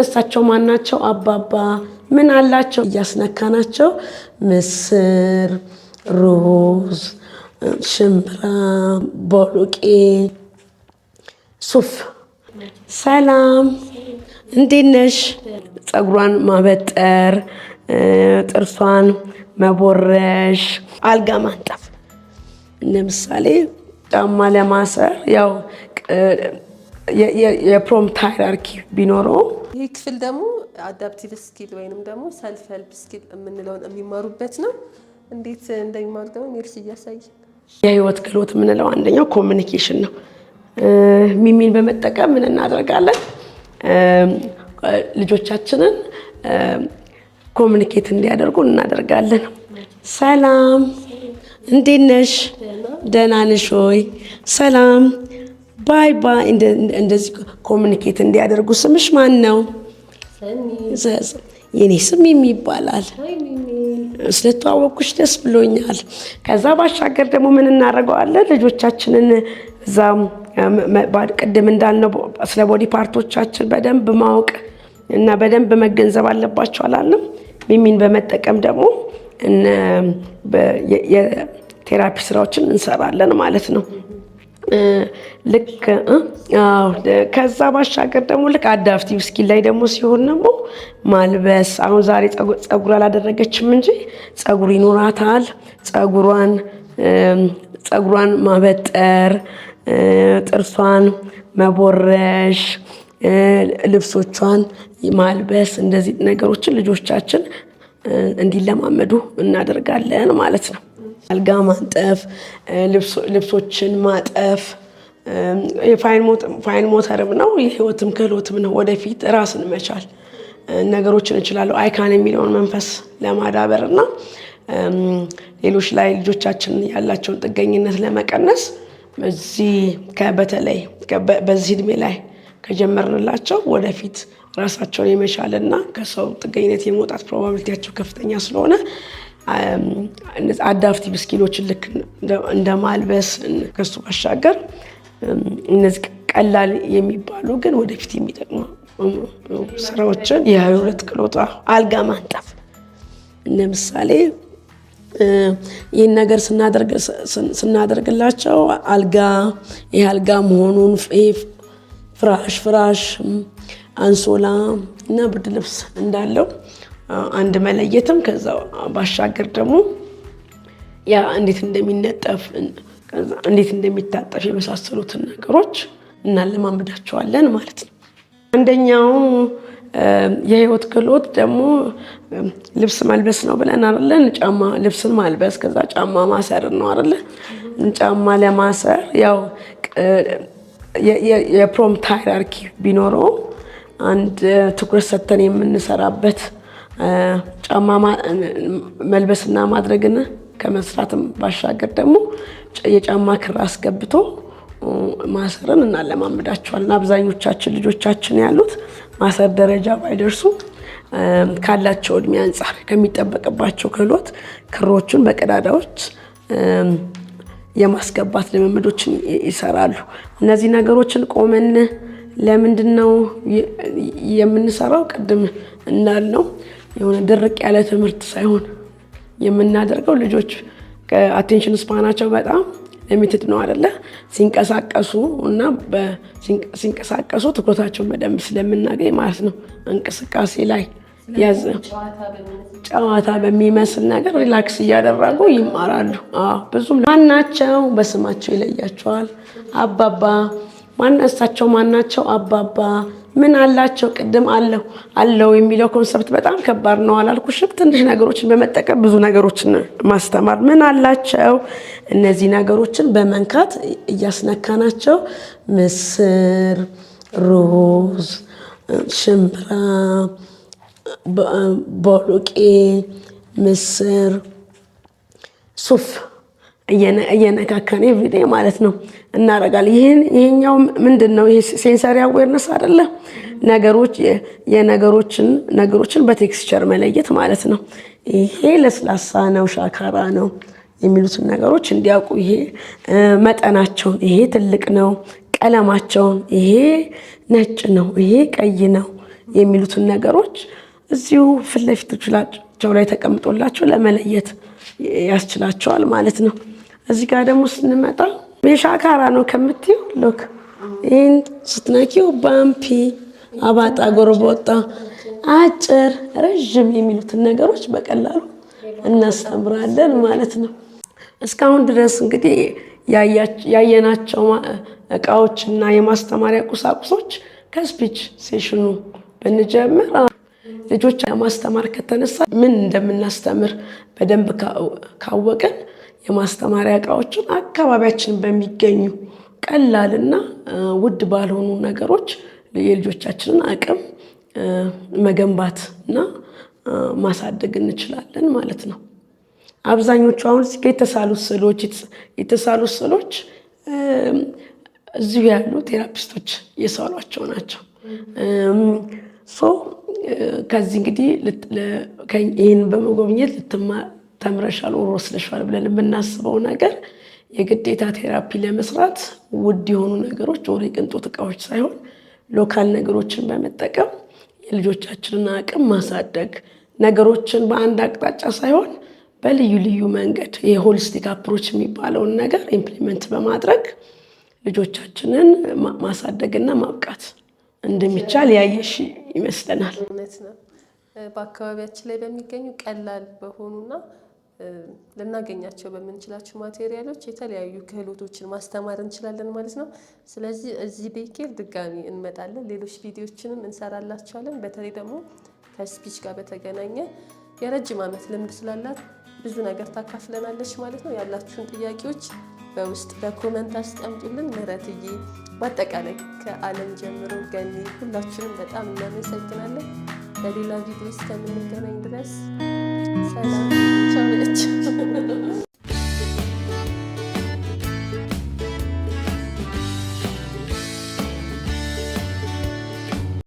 እሳቸው ማናቸው? አባባ ምን አላቸው? እያስነካናቸው ምስር፣ ሩዝ፣ ሽምብራ፣ ቦሎቄ፣ ሱፍ። ሰላም እንዴት ነሽ? ፀጉሯን ማበጠር፣ ጥርሷን መቦረሽ፣ አልጋ ማንጠፍ። ለምሳሌ ጫማ ለማሰር ያው የፕሮምፕት ሃይራርኪ ቢኖረው ይህ ክፍል ደግሞ አዳፕቲቭ ስኪል ወይንም ደግሞ ሰልፍ ሄልፕ ስኪል የምንለውን የሚማሩበት ነው። እንዴት እንደሚማሩ ደግሞ ሜርሲ እያሳየ የህይወት ክህሎት የምንለው አንደኛው ኮሚኒኬሽን ነው። ሚሚን በመጠቀም ምን እናደርጋለን? ልጆቻችንን ኮሚኒኬት እንዲያደርጉ እናደርጋለን። ሰላም እንዴት ነሽ? ደህና ነሽ ወይ? ሰላም ባይ ባይ። እንደዚህ ኮሚኒኬት እንዲያደርጉ። ስምሽ ማን ነው? የኔ ስም ሚሚ ይባላል። ስለተዋወቅኩሽ ደስ ብሎኛል። ከዛ ባሻገር ደግሞ ምን እናደርገዋለን? ልጆቻችንን እዛም ቅድም እንዳልነው ስለ ቦዲ ፓርቶቻችን በደንብ ማወቅ እና በደንብ መገንዘብ አለባቸው አላለም? ሚሚን በመጠቀም ደግሞ የቴራፒ ስራዎችን እንሰራለን ማለት ነው። ልክ ከዛ ባሻገር ደግሞ ልክ አዳፕቲቭ ስኪል ላይ ደግሞ ሲሆን ደግሞ ማልበስ። አሁን ዛሬ ፀጉር አላደረገችም እንጂ ፀጉር ይኖራታል። ፀጉሯን ማበጠር፣ ጥርሷን መቦረሽ፣ ልብሶቿን ማልበስ፣ እንደዚህ ነገሮችን ልጆቻችን እንዲለማመዱ እናደርጋለን ማለት ነው። አልጋ ማንጠፍ፣ ልብሶችን ማጠፍ የፋይን ሞተርም ነው፣ የህይወትም ክህሎትም ነው። ወደፊት ራስን መቻል ነገሮችን እንችላለሁ አይካን የሚለውን መንፈስ ለማዳበር እና ሌሎች ላይ ልጆቻችን ያላቸውን ጥገኝነት ለመቀነስ በተለይ በዚህ እድሜ ላይ ከጀመርንላቸው ወደፊት ራሳቸውን የመቻልና ከሰው ጥገኝነት የመውጣት ፕሮባቢሊቲያቸው ከፍተኛ ስለሆነ አዳፕቲቭ ስኪሎችን ልክ እንደ ማልበስ ከሱ ባሻገር እነዚህ ቀላል የሚባሉ ግን ወደፊት የሚጠቅሙ ስራዎችን የህይወት ክህሎት። አልጋ ማንጠፍ ለምሳሌ ይህን ነገር ስናደርግላቸው ይህ አልጋ መሆኑን ፍራሽ፣ አንሶላ እና ብርድ ልብስ እንዳለው አንድ መለየትም ከዛ ባሻገር ደግሞ ያ እንዴት እንደሚነጠፍ እንዴት እንደሚታጠፍ የመሳሰሉትን ነገሮች እናለማምዳቸዋለን ማለት ነው። አንደኛው የህይወት ክህሎት ደግሞ ልብስ መልበስ ነው ብለን አይደለ? ልብስን ማልበስ ከዛ ጫማ ማሰር ነው አይደለ? ጫማ ለማሰር ያው የፕሮምፕት ሃይራርኪ ቢኖረው አንድ ትኩረት ሰጥተን የምንሰራበት ጫማ መልበስና ማድረግን ከመስራትም ባሻገር ደግሞ የጫማ ክር አስገብቶ ማሰርን እናለማምዳቸዋለን። አብዛኞቻችን ልጆቻችን ያሉት ማሰር ደረጃ ባይደርሱ ካላቸው እድሜ አንጻር ከሚጠበቅባቸው ክህሎት ክሮቹን በቀዳዳዎች የማስገባት ልምምዶችን ይሰራሉ። እነዚህ ነገሮችን ቆመን ለምንድን ነው የምንሰራው? ቅድም እንዳልነው የሆነ ድርቅ ያለ ትምህርት ሳይሆን የምናደርገው ልጆች ከአቴንሽን ስፓናቸው በጣም ሊሚትድ ነው አይደለ? ሲንቀሳቀሱ እና ሲንቀሳቀሱ ትኩረታቸውን በደንብ ስለምናገኝ ማለት ነው። እንቅስቃሴ ላይ ጨዋታ በሚመስል ነገር ሪላክስ እያደረጉ ይማራሉ። ብዙም ማናቸው በስማቸው ይለያቸዋል። አባባ እሳቸው ማናቸው? አባባ ምን አላቸው? ቅድም አለው የሚለው ኮንሰፕት በጣም ከባድ ነው አላልኩሽም? ትንሽ ነገሮችን በመጠቀም ብዙ ነገሮችን ማስተማር። ምን አላቸው? እነዚህ ነገሮችን በመንካት እያስነካናቸው ምስር፣ ሩዝ፣ ሽምብራ፣ ቦሎቄ፣ ምስር፣ ሱፍ እየነካካን ቪዲዮ ማለት ነው እናደርጋለን። ይሄኛው ምንድነው? ይሄ ሴንሰሪ አዌርነስ አይደለ? ነገሮችን በቴክስቸር መለየት ማለት ነው። ይሄ ለስላሳ ነው፣ ሻካራ ነው የሚሉትን ነገሮች እንዲያውቁ፣ ይሄ መጠናቸውን፣ ይሄ ትልቅ ነው፣ ቀለማቸውን፣ ይሄ ነጭ ነው፣ ይሄ ቀይ ነው የሚሉትን ነገሮች እዚሁ ፊት ለፊታቸው ላይ ተቀምጦላቸው ለመለየት ያስችላቸዋል ማለት ነው። እዚህ ጋር ደግሞ ስንመጣ የሻካራ ነው ከምትዩ ሎክ ይህን ስትነኪው ባምፒ፣ አባጣ፣ ጎርቦጣ፣ አጭር፣ ረዥም የሚሉትን ነገሮች በቀላሉ እናስተምራለን ማለት ነው። እስካሁን ድረስ እንግዲህ ያየናቸው እቃዎችና የማስተማሪያ ቁሳቁሶች ከስፒች ሴሽኑ ብንጀምር ልጆች ለማስተማር ከተነሳ ምን እንደምናስተምር በደንብ ካወቅን የማስተማሪያ እቃዎችን አካባቢያችን በሚገኙ ቀላልና ውድ ባልሆኑ ነገሮች የልጆቻችንን አቅም መገንባት እና ማሳደግ እንችላለን ማለት ነው። አብዛኞቹ አሁን የተሳሉ ስዕሎች እዚሁ ያሉ ቴራፒስቶች የሳሏቸው ናቸው። ከዚህ እንግዲህ ይህን በመጎብኘት ተምረሻል ወር ወስደሻል ብለን የምናስበው ነገር የግዴታ ቴራፒ ለመስራት ውድ የሆኑ ነገሮች ወር የቅንጦት እቃዎች ሳይሆን ሎካል ነገሮችን በመጠቀም የልጆቻችንን አቅም ማሳደግ፣ ነገሮችን በአንድ አቅጣጫ ሳይሆን በልዩ ልዩ መንገድ የሆሊስቲክ አፕሮች የሚባለውን ነገር ኢምፕሊመንት በማድረግ ልጆቻችንን ማሳደግና ማብቃት እንደሚቻል ያየሽ ይመስለናል። እውነት ነው። በአካባቢያችን ላይ በሚገኙ ቀላል በሆኑና ልናገኛቸው በምንችላቸው ማቴሪያሎች የተለያዩ ክህሎቶችን ማስተማር እንችላለን ማለት ነው። ስለዚህ እዚህ ቤኬር ድጋሚ እንመጣለን፣ ሌሎች ቪዲዮችንም እንሰራላችኋለን። በተለይ ደግሞ ከስፒች ጋር በተገናኘ የረጅም ዓመት ልምድ ስላላት ብዙ ነገር ታካፍለናለች ማለት ነው። ያላችሁን ጥያቄዎች በውስጥ በኮመንት አስቀምጡልን። ምህረትዬ፣ በአጠቃላይ ከአለም ጀምሮ ገኒ፣ ሁላችንም በጣም እናመሰግናለን። በሌላ ቪዲዮ እስከምንገናኝ ድረስ ሰላም ቻው።